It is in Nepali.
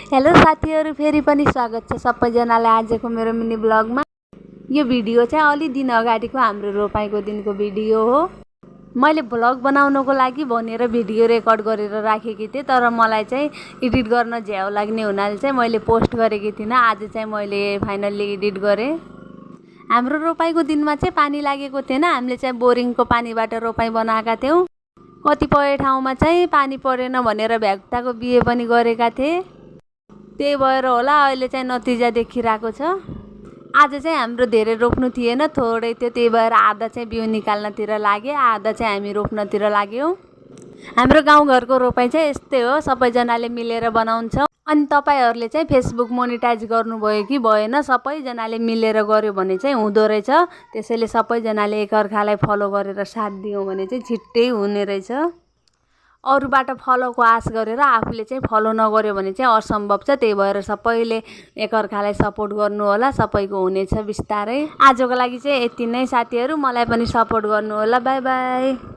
हेलो साथीहरु, फेरि पनि स्वागत छ सबैजनालाई आजको मेरो मिनी ब्लगमा। यो भिडियो चाहिँ अलि दिन अगाडिको हाम्रो रोपाइको दिनको भिडियो हो। मैले ब्लग बनाउनको लागि भनेर भिडियो रेकर्ड गरेर राखेकी थिएँ, तर मलाई चाहिँ एडिट गर्न झ्याउ लाग्ने हुनाले चाहिँ मैले पोस्ट गरेकी थिइनँ। आज चाहिँ मैले फाइनल्ली एडिट गरेँ। हाम्रो रोपाइको दिनमा चाहिँ पानी लागेको थिएन। हामीले चाहिँ बोरिङको पानीबाट रोपाइ बनाएका थियौँ। कतिपय ठाउँमा चाहिँ पानी परेन भनेर भ्यागुताको बिहे पनि गरेका थिए। त्यही भएर होला अहिले चाहिँ नतिजा देखिरहेको छ। आज चाहिँ हाम्रो धेरै रोप्नु थिएन, थोरै थियो। त्यही भएर आधा चाहिँ बिउ निकाल्नतिर लागे, आधा चाहिँ हामी रोप्नतिर लाग्यौँ। हाम्रो गाउँघरको रोपाइ चाहिँ यस्तै हो, सबैजनाले मिलेर बनाउँछ। अनि तपाईहरूले चाहिँ फेसबुक मोनिटाइज गर्नुभयो कि भएन, सबैजनाले मिलेर गर्यो भने चाहिँ हुँदो रहेछ। त्यसैले सबैजनाले एकअर्कालाई फलो गरेर साथ दियौँ भने चाहिँ छिट्टै हुने रहेछ। अरूबाट फलोको आश गरेर आफूले चाहिँ फलो नगर्यो भने चाहिँ असम्भव छ। त्यही भएर सबैले एकअर्कालाई सपोर्ट गर्नु होला, सबैको हुनेछ बिस्तारै। आजको लागि चाहिँ यति नै साथीहरू, मलाई पनि सपोर्ट गर्नु होला। By by.